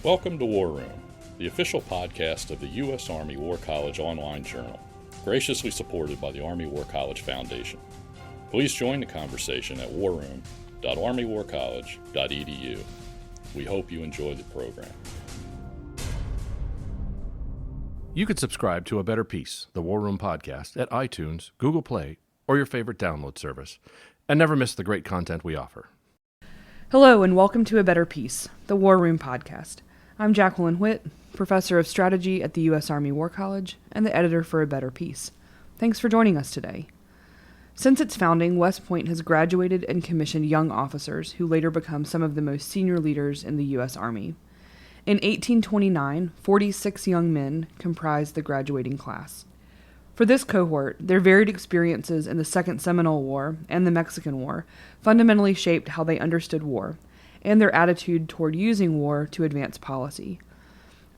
Welcome to War Room, the official podcast of the U.S. Army War College online journal, graciously supported by the Army War College Foundation. Please join the conversation at warroom.armywarcollege.edu. We hope you enjoy the program. You can subscribe to A Better Peace, the War Room podcast, at iTunes, Google Play, or your favorite download service, and never miss the great content we offer. Hello, and welcome to A Better Peace, the War Room podcast. I'm Jacqueline Whitt, professor of strategy at the U.S. Army War College and the editor for A Better Peace. Thanks for joining us today. Since its founding, West Point has graduated and commissioned young officers who later become some of the most senior leaders in the U.S. Army. In 1829, 46 young men comprised the graduating class. For this cohort, their varied experiences in the Second Seminole War and the Mexican War fundamentally shaped how they understood war and their attitude toward using war to advance policy.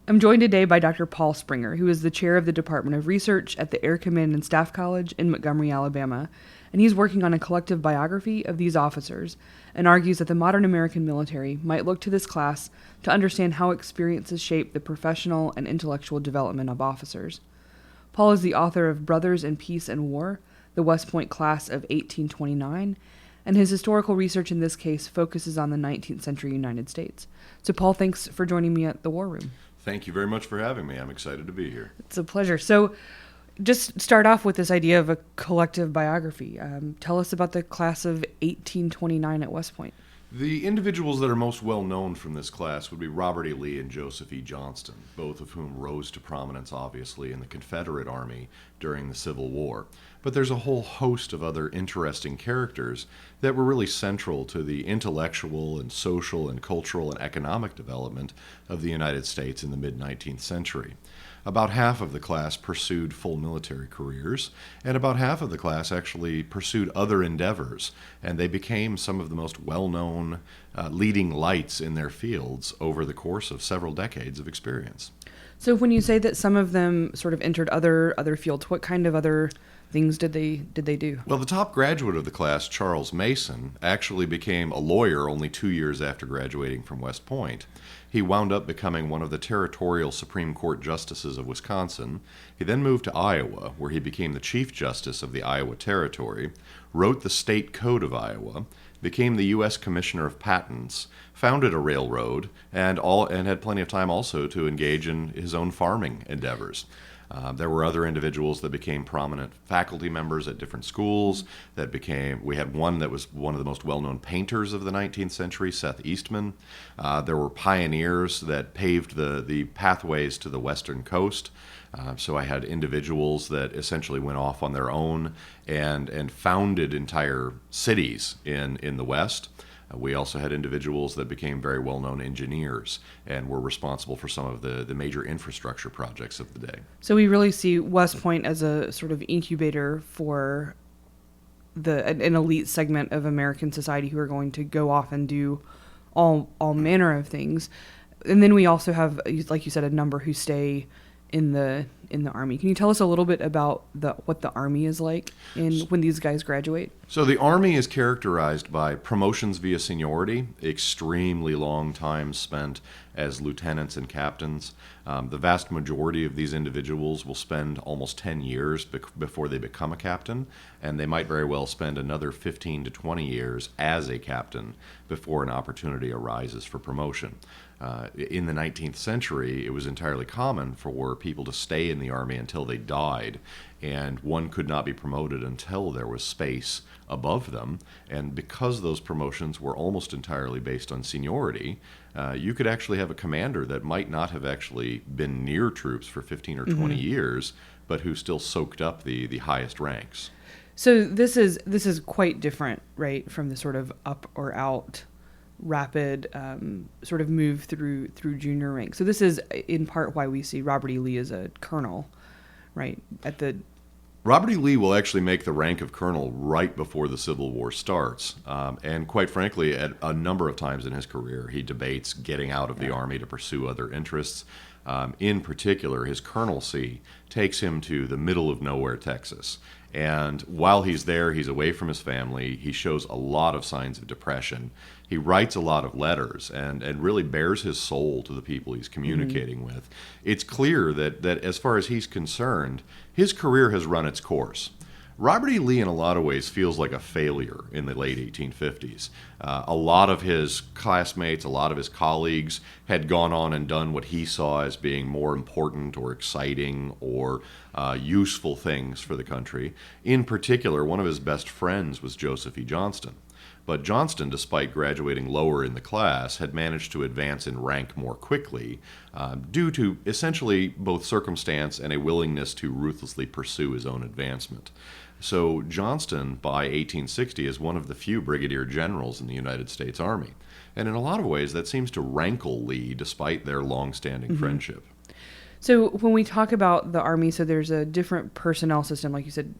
I'm joined today by Dr. Paul Springer, who is the chair of the Department of Research at the Air Command and Staff College in Montgomery, Alabama, and he's working on a collective biography of these officers and argues that the modern American military might look to this class to understand how experiences shape the professional and intellectual development of officers. Paul is the author of Brothers in Peace and War, the West Point Class of 1829, and his historical research in this case focuses on the 19th century United States. So Paul, thanks for joining me at the War Room. Thank you very much for having me. I'm excited to be here. It's a pleasure. So just start off with this idea of a collective biography. Tell us about the class of 1829 at West Point. The individuals that are most well known from this class would be Robert E. Lee and Joseph E. Johnston, both of whom rose to prominence, obviously, in the Confederate Army during the Civil War. But there's a whole host of other interesting characters that were really central to the intellectual and social and cultural and economic development of the United States in the mid-19th century. About half of the class pursued full military careers, and about half of the class actually pursued other endeavors, and they became some of the most well-known leading lights in their fields over the course of several decades of experience. So when you say that some of them sort of entered other fields, what kind of other things did they do? Well, the top graduate of the class, Charles Mason, actually became a lawyer only 2 years after graduating from West Point. He wound up becoming one of the territorial Supreme Court justices of Wisconsin. He then moved to Iowa, where he became the Chief Justice of the Iowa Territory, wrote the State Code of Iowa, became the U.S. Commissioner of Patents, founded a railroad, and had plenty of time also to engage in his own farming endeavors. There were other individuals that became prominent faculty members at different schools. We had one that was one of the most well-known painters of the 19th century, Seth Eastman. There were pioneers that paved the pathways to the western coast. So I had individuals that essentially went off on their own and founded entire cities in the West. We also had individuals that became very well-known engineers and were responsible for some of the major infrastructure projects of the day. So we really see West Point as a sort of incubator for an elite segment of American society who are going to go off and do all manner of things. And then we also have, like you said, a number who stay in the Army. Can you tell us a little bit about what the Army is like when these guys graduate? So the Army is characterized by promotions via seniority, extremely long time spent as lieutenants and captains. The vast majority of these individuals will spend almost 10 years before they become a captain, and they might very well spend another 15 to 20 years as a captain before an opportunity arises for promotion. In the 19th century, it was entirely common for people to stay in the Army until they died, and one could not be promoted until there was space above them. And because those promotions were almost entirely based on seniority, you could actually have a commander that might not have actually been near troops for 15 or 20 years, but who still soaked up the highest ranks. So this is quite different, right, from the sort of up or out rapid sort of move through junior ranks. So this is in part why we see Robert E. Lee as a colonel, right? Robert E. Lee will actually make the rank of colonel right before the Civil War starts. And quite frankly, at a number of times in his career, he debates getting out of the Army to pursue other interests. In particular, his colonelcy takes him to the middle of nowhere, Texas. And while he's there, he's away from his family. He shows a lot of signs of depression. He writes a lot of letters and really bears his soul to the people he's communicating with. It's clear that as far as he's concerned, his career has run its course. Robert E. Lee, in a lot of ways, feels like a failure in the late 1850s. A lot of his classmates, a lot of his colleagues had gone on and done what he saw as being more important or exciting or useful things for the country. In particular, one of his best friends was Joseph E. Johnston. But Johnston, despite graduating lower in the class, had managed to advance in rank more quickly due to essentially both circumstance and a willingness to ruthlessly pursue his own advancement. So Johnston, by 1860, is one of the few brigadier generals in the United States Army. And in a lot of ways, that seems to rankle Lee, despite their long-standing friendship. So when we talk about the Army, so there's a different personnel system. Like you said,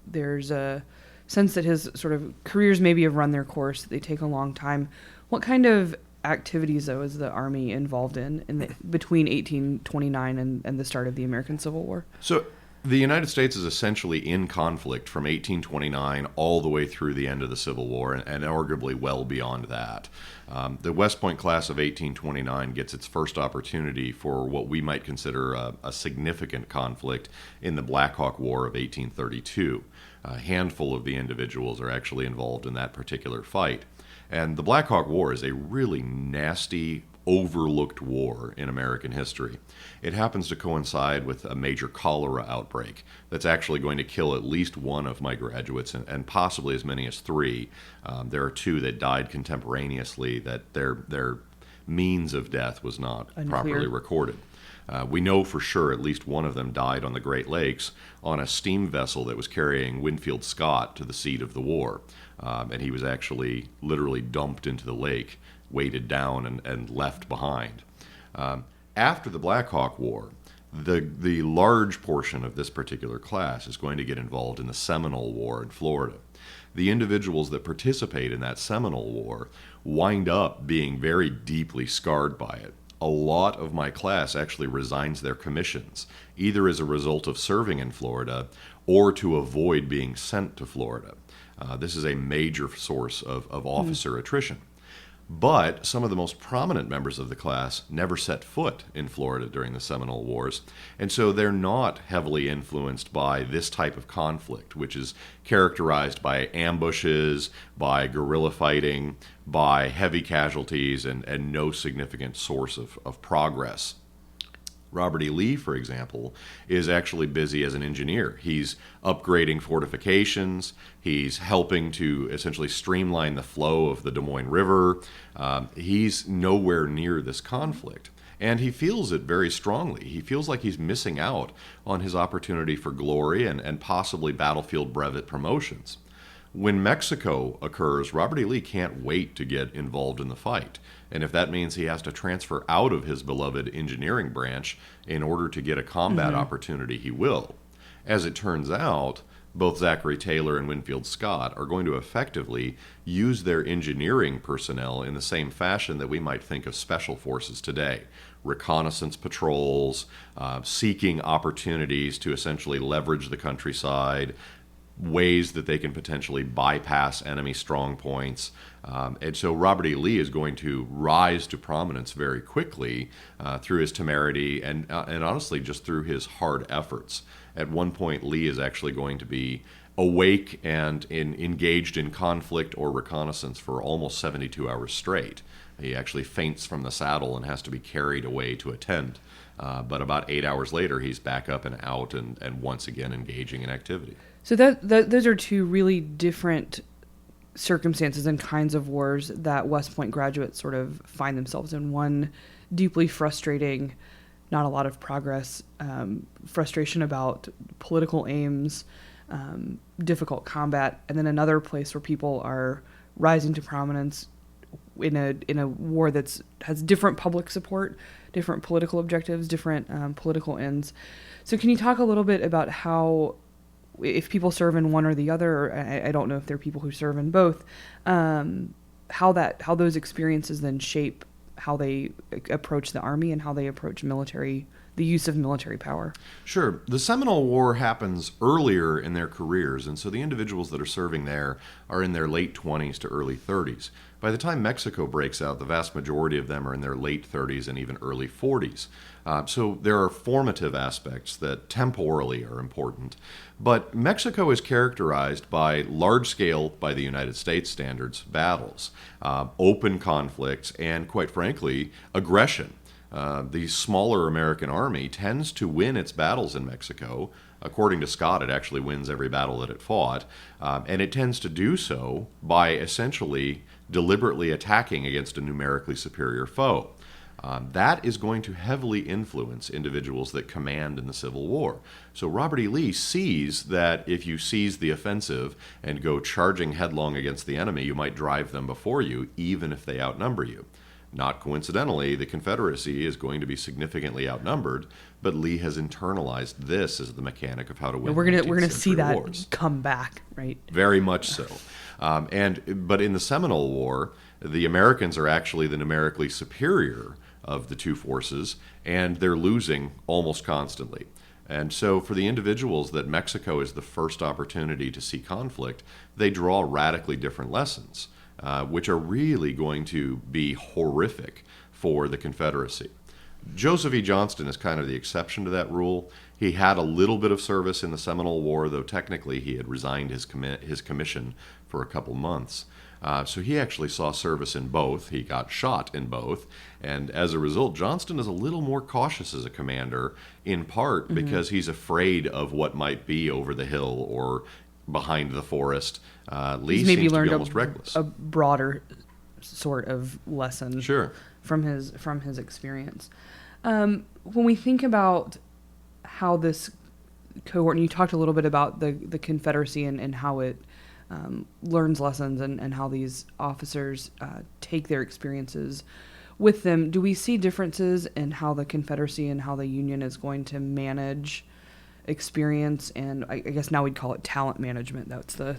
there's a sense that his sort of careers maybe have run their course. They take a long time. What kind of activities, though, is the Army involved in between 1829 and the start of the American Civil War? So the United States is essentially in conflict from 1829 all the way through the end of the Civil War, and arguably well beyond that. The West Point class of 1829 gets its first opportunity for what we might consider a significant conflict in the Black Hawk War of 1832. A handful of the individuals are actually involved in that particular fight. And the Black Hawk War is a really nasty, overlooked war in American history. It happens to coincide with a major cholera outbreak that's actually going to kill at least one of my graduates and possibly as many as three. There are two that died contemporaneously that their means of death was not properly recorded. We know for sure at least one of them died on the Great Lakes on a steam vessel that was carrying Winfield Scott to the seat of the war. And he was actually literally dumped into the lake, weighted down, and left behind. After the Black Hawk War, the large portion of this particular class is going to get involved in the Seminole War in Florida. The individuals that participate in that Seminole War wind up being very deeply scarred by it. A lot of my class actually resigns their commissions, either as a result of serving in Florida or to avoid being sent to Florida. This is a major source of officer attrition. But some of the most prominent members of the class never set foot in Florida during the Seminole Wars, and so they're not heavily influenced by this type of conflict, which is characterized by ambushes, by guerrilla fighting, by heavy casualties, and no significant source of progress. Robert E. Lee, for example, is actually busy as an engineer. He's upgrading fortifications. He's helping to essentially streamline the flow of the Des Moines River. He's nowhere near this conflict. And he feels it very strongly. He feels like he's missing out on his opportunity for glory and possibly battlefield brevet promotions. When Mexico occurs, Robert E. Lee can't wait to get involved in the fight. And if that means he has to transfer out of his beloved engineering branch in order to get a combat opportunity, he will. As it turns out, both Zachary Taylor and Winfield Scott are going to effectively use their engineering personnel in the same fashion that we might think of special forces today. Reconnaissance patrols, seeking opportunities to essentially leverage the countryside, ways that they can potentially bypass enemy strong points. And so Robert E. Lee is going to rise to prominence very quickly through his temerity and honestly just through his hard efforts. At one point, Lee is actually going to be awake and engaged in conflict or reconnaissance for almost 72 hours straight. He actually faints from the saddle and has to be carried away to a tent. But about 8 hours later, he's back up and out and once again engaging in activity. So those are two really different circumstances and kinds of wars that West Point graduates sort of find themselves in. One, deeply frustrating, not a lot of progress, frustration about political aims, difficult combat, and then another place where people are rising to prominence in a war that's has different public support, different political objectives, different political ends. So can you talk a little bit about how, if people serve in one or the other, or I don't know if there are people who serve in both, how those experiences then shape how they approach the Army and how they approach military the use of military power? Sure. The Seminole War happens earlier in their careers, and so the individuals that are serving there are in their late 20s to early 30s. By the time Mexico breaks out, the vast majority of them are in their late 30s and even early 40s. So there are formative aspects that temporally are important. But Mexico is characterized by large-scale, by the United States standards, battles, open conflicts, and quite frankly, aggression. The smaller American army tends to win its battles in Mexico. According to Scott, it actually wins every battle that it fought, and it tends to do so by essentially deliberately attacking against a numerically superior foe. That is going to heavily influence individuals that command in the Civil War. So Robert E. Lee sees that if you seize the offensive and go charging headlong against the enemy, you might drive them before you, even if they outnumber you. Not coincidentally, the Confederacy is going to be significantly outnumbered, but Lee has internalized this as the mechanic of how to win. We're gonna see that wars. come back, right? Very much so. But in the Seminole War, the Americans are actually the numerically superior of the two forces, and they're losing almost constantly. And so for the individuals that Mexico is the first opportunity to see conflict, they draw radically different lessons, which are really going to be horrific for the Confederacy. Joseph E. Johnston is kind of the exception to that rule. He had a little bit of service in the Seminole War, though technically he had resigned his commission for a couple months. So he actually saw service in both. He got shot in both. And as a result, Johnston is a little more cautious as a commander, in part because he's afraid of what might be over the hill or behind the forest. Lee He's maybe seems to learned be almost reckless. a broader sort of lesson Sure. from his experience. When we think about how this cohort, and you talked a little bit about the Confederacy and how it learns lessons and how these officers take their experiences with them, do we see differences in how the Confederacy and how the Union is going to manage experience? And I guess now we'd call it talent management. That's the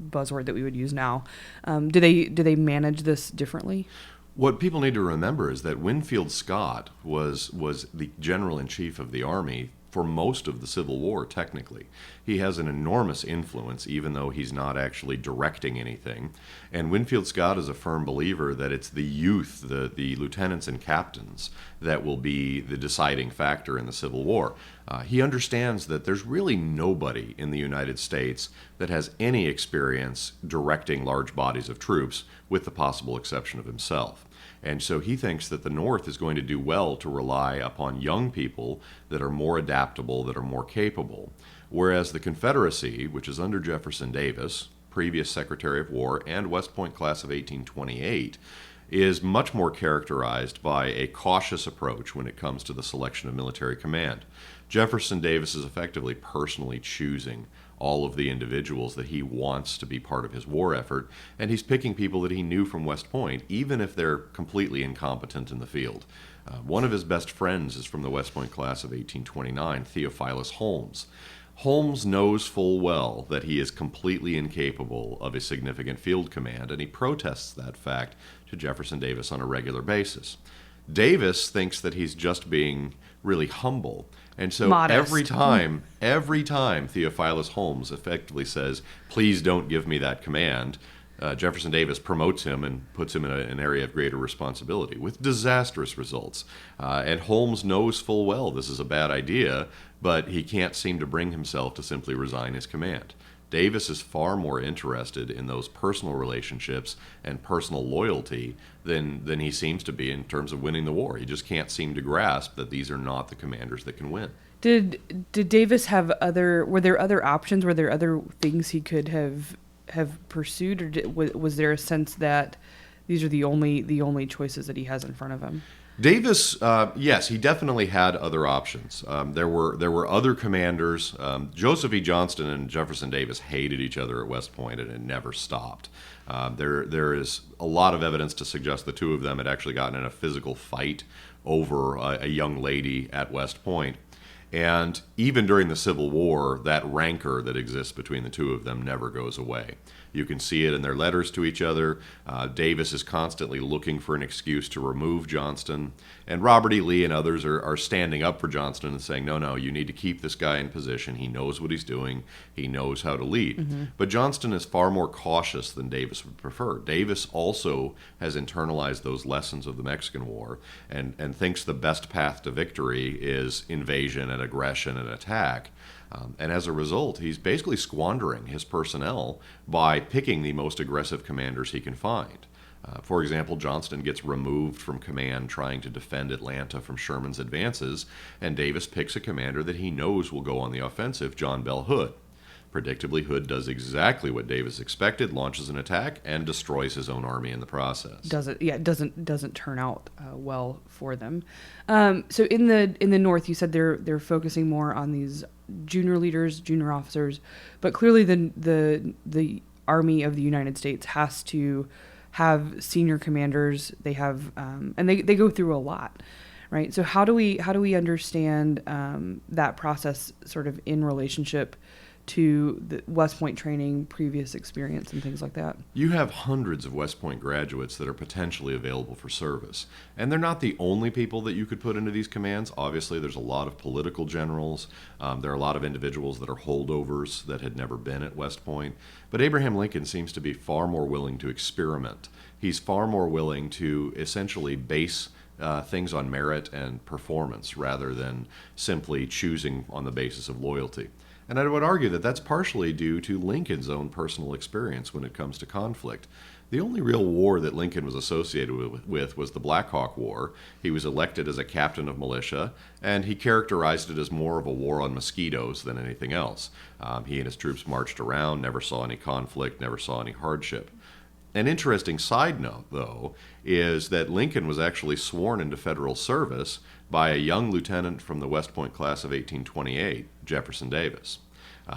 buzzword that we would use now. Do they manage this differently? What people need to remember is that Winfield Scott was the general-in-chief of the Army for most of the Civil War, technically. He has an enormous influence, even though he's not actually directing anything. And Winfield Scott is a firm believer that it's the youth, the lieutenants and captains, that will be the deciding factor in the Civil War. He understands that there's really nobody in the United States that has any experience directing large bodies of troops, with the possible exception of himself. And so he thinks that the North is going to do well to rely upon young people that are more adaptable, that are more capable. Whereas the Confederacy, which is under Jefferson Davis, previous Secretary of War, and West Point class of 1828, is much more characterized by a cautious approach when it comes to the selection of military command. Jefferson Davis is effectively personally choosing all of the individuals that he wants to be part of his war effort, and he's picking people that he knew from West Point, even if they're completely incompetent in the field. One of his best friends is from the West Point class of 1829, Theophilus Holmes. Holmes knows full well that he is completely incapable of a significant field command, and he protests that fact to Jefferson Davis on a regular basis. Davis thinks that he's just being really humble. And so modest. every time Theophilus Holmes effectively says, please don't give me that command, Jefferson Davis promotes him and puts him in an area of greater responsibility with disastrous results. And Holmes knows full well this is a bad idea, but he can't seem to bring himself to simply resign his command. Davis is far more interested in those personal relationships and personal loyalty than he seems to be in terms of winning the war. He just can't seem to grasp that these are not the commanders that can win. Did Davis have were there other options? Were there other things he could have pursued, or was there a sense that these are the only choices that he has in front of him? Davis, yes, he definitely had other options. There were other commanders. Joseph E. Johnston and Jefferson Davis hated each other at West Point, and it never stopped. There is a lot of evidence to suggest the two of them had actually gotten in a physical fight over a young lady at West Point. And even during the Civil War, that rancor that exists between the two of them never goes away. You can see it in their letters to each other. Davis is constantly looking for an excuse to remove Johnston. And Robert E. Lee and others are standing up for Johnston and saying, no, you need to keep this guy in position. He knows what he's doing. He knows how to lead. Mm-hmm. But Johnston is far more cautious than Davis would prefer. Davis also has internalized those lessons of the Mexican War and thinks the best path to victory is invasion and aggression and attack. And as a result, he's basically squandering his personnel by picking the most aggressive commanders he can find. For example, Johnston gets removed from command trying to defend Atlanta from Sherman's advances, and Davis picks a commander that he knows will go on the offensive, John Bell Hood. Predictably, Hood does exactly what Davis expected, launches an attack, and destroys his own army in the process. It doesn't turn out well for them. So in the North, you said they're focusing more on these junior leaders, junior officers, but clearly the Army of the United States has to have senior commanders. They have and they go through a lot, right? So how do we understand that process sort of in relationship to the West Point training, previous experience, and things like that? You have hundreds of West Point graduates that are potentially available for service. And they're not the only people that you could put into these commands. Obviously, there's a lot of political generals. There are a lot of individuals that are holdovers that had never been at West Point. But Abraham Lincoln seems to be far more willing to experiment. He's far more willing to essentially base things on merit and performance rather than simply choosing on the basis of loyalty. And I would argue that that's partially due to Lincoln's own personal experience when it comes to conflict. The only real war that Lincoln was associated with was the Black Hawk War. He was elected as a captain of militia, and he characterized it as more of a war on mosquitoes than anything else. He and his troops marched around, never saw any conflict, never saw any hardship. An interesting side note, though, is that Lincoln was actually sworn into federal service by a young lieutenant from the West Point class of 1828, Jefferson Davis.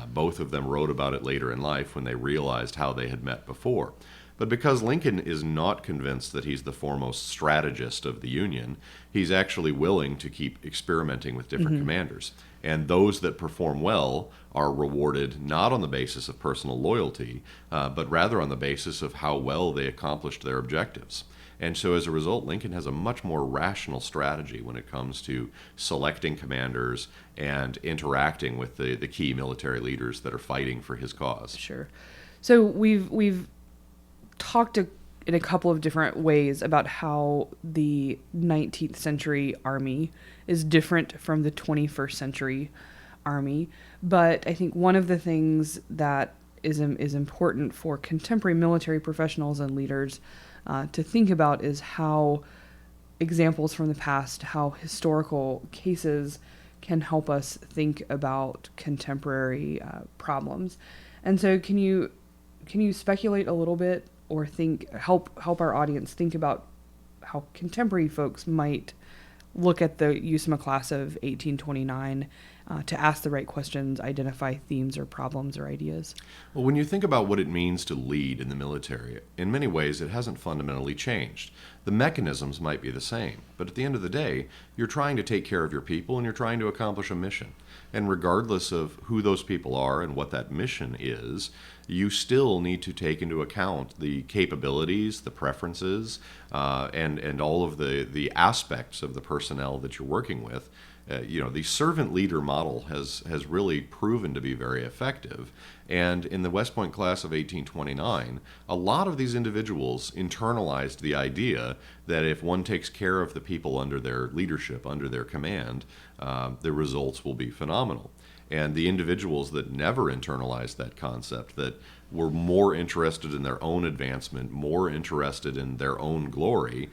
Both of them wrote about it later in life when they realized how they had met before. But because Lincoln is not convinced that he's the foremost strategist of the Union, he's actually willing to keep experimenting with different commanders. And those that perform well are rewarded not on the basis of personal loyalty, but rather on the basis of how well they accomplished their objectives. And so as a result, Lincoln has a much more rational strategy when it comes to selecting commanders and interacting with the key military leaders that are fighting for his cause. Sure. So we've talked in a couple of different ways about how the 19th century Army is different from the 21st century Army. But I think one of the things that is important for contemporary military professionals and leaders to think about is how examples from the past, how historical cases can help us think about contemporary problems. And so can you speculate a little bit or help our audience think about how contemporary folks might look at the USMA class of 1829 to ask the right questions, identify themes or problems or ideas? Well, when you think about what it means to lead in the military, in many ways it hasn't fundamentally changed. The mechanisms might be the same, but at the end of the day, you're trying to take care of your people and you're trying to accomplish a mission. And regardless of who those people are and what that mission is, you still need to take into account the capabilities, the preferences, and all of the aspects of the personnel that you're working with. The servant leader model has really proven to be very effective. And in the West Point class of 1829, a lot of these individuals internalized the idea that if one takes care of the people under their leadership, under their command, the results will be phenomenal. And the individuals that never internalized that concept, that were more interested in their own advancement, more interested in their own glory,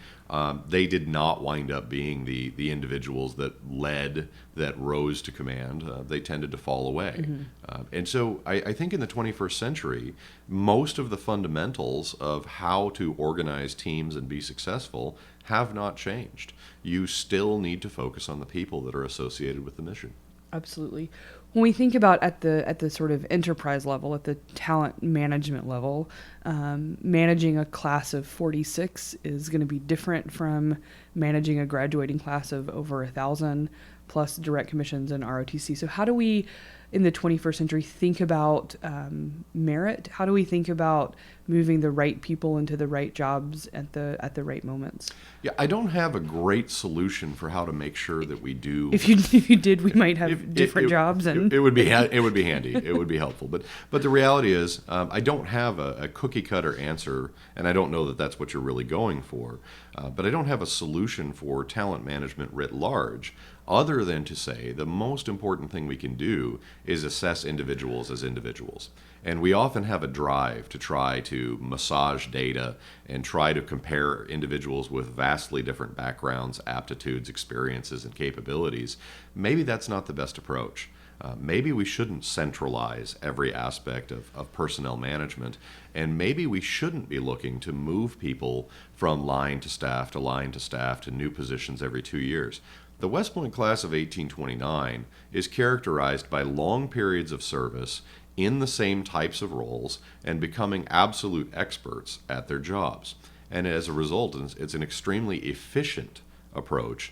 they did not wind up being the individuals that led, that rose to command. They tended to fall away. And so I think in the 21st century, most of the fundamentals of how to organize teams and be successful have not changed. You still need to focus on the people that are associated with the mission. Absolutely. When we think about at the sort of enterprise level, at the talent management level, managing a class of 46 is going to be different from managing a graduating class of over 1,000 plus direct commissions and ROTC. So how do we, in the 21st century, think about merit? How do we think about moving the right people into the right jobs at the right moments? Yeah, I don't have a great solution for how to make sure that we do. If you did, we might have different jobs, and it would be handy. It would be helpful. But the reality is, I don't have a cookie cutter answer, and I don't know that that's what you're really going for. But I don't have a solution for talent management writ large, other than to say the most important thing we can do is assess individuals as individuals. And we often have a drive to try to massage data and try to compare individuals with vastly different backgrounds, aptitudes, experiences, and capabilities. Maybe that's not the best approach. Maybe we shouldn't centralize every aspect of personnel management, and maybe we shouldn't be looking to move people from line to staff to line to staff to new positions every 2 years. The West Point class of 1829 is characterized by long periods of service in the same types of roles and becoming absolute experts at their jobs. And as a result, it's an extremely efficient approach.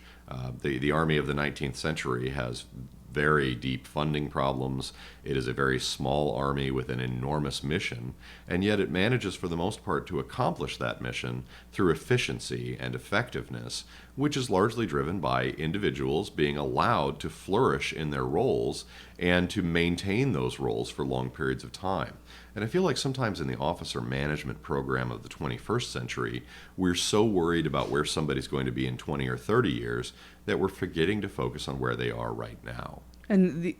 The Army of the 19th century has very deep funding problems. It is a very small army with an enormous mission, and yet it manages for the most part to accomplish that mission through efficiency and effectiveness, which is largely driven by individuals being allowed to flourish in their roles and to maintain those roles for long periods of time. And I feel like sometimes in the officer management program of the 21st century, we're so worried about where somebody's going to be in 20 or 30 years that we're forgetting to focus on where they are right now. And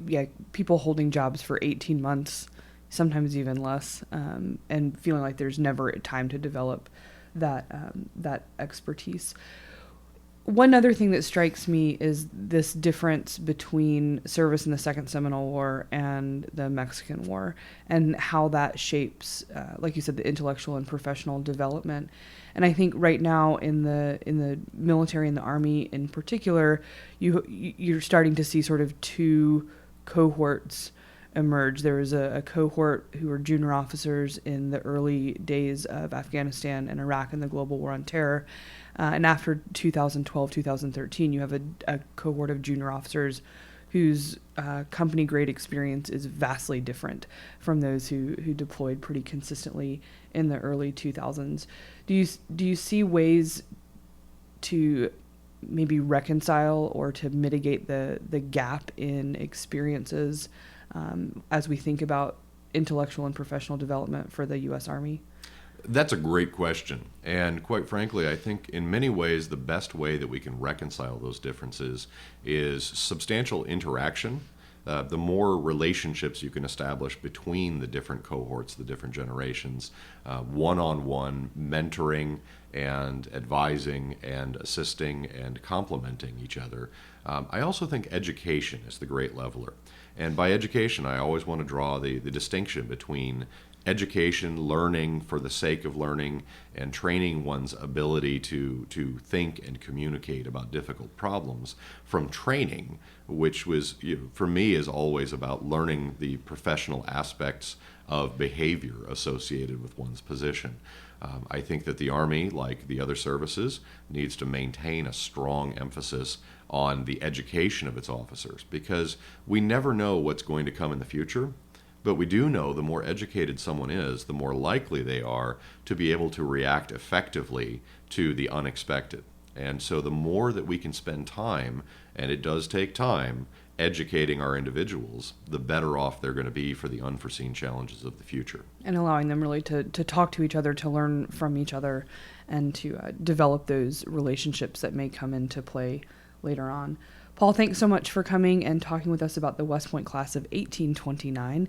people holding jobs for 18 months, sometimes even less, and feeling like there's never a time to develop that expertise. One other thing that strikes me is this difference between service in the Second Seminole War and the Mexican War, and how that shapes, like you said, the intellectual and professional development. And I think right now in the military and the Army in particular, you're starting to see sort of two cohorts emerge. There was a cohort who were junior officers in the early days of Afghanistan and Iraq and the global war on terror. And after 2012, 2013, you have a cohort of junior officers whose company grade experience is vastly different from those who deployed pretty consistently in the early 2000s. Do you see ways to maybe reconcile or to mitigate the gap in experiences as we think about intellectual and professional development for the U.S. Army? That's a great question. And quite frankly, I think in many ways the best way that we can reconcile those differences is substantial interaction. The more relationships you can establish between the different cohorts, the different generations, one-on-one mentoring and advising and assisting and complementing each other. I also think education is the great leveler. And by education, I always want to draw the distinction between education, learning for the sake of learning, and training one's ability to think and communicate about difficult problems, from training, which was, for me, is always about learning the professional aspects of behavior associated with one's position. I think that the Army, like the other services, needs to maintain a strong emphasis on the education of its officers, because we never know what's going to come in the future. But we do know the more educated someone is, the more likely they are to be able to react effectively to the unexpected. And so the more that we can spend time, and it does take time, educating our individuals, the better off they're going to be for the unforeseen challenges of the future. And allowing them really to talk to each other, to learn from each other, and to develop those relationships that may come into play later on. Paul, thanks so much for coming and talking with us about the West Point class of 1829.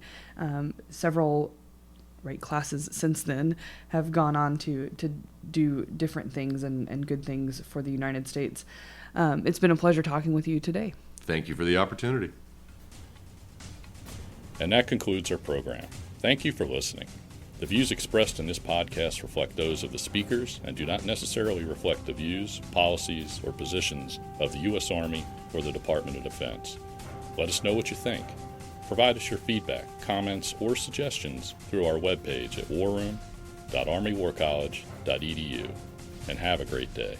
Several classes since then have gone on to do different things and good things for the United States. It's been a pleasure talking with you today. Thank you for the opportunity. And that concludes our program. Thank you for listening. The views expressed in this podcast reflect those of the speakers and do not necessarily reflect the views, policies, or positions of the U.S. Army or the Department of Defense. Let us know what you think. Provide us your feedback, comments, or suggestions through our webpage at warroom.armywarcollege.edu. And have a great day.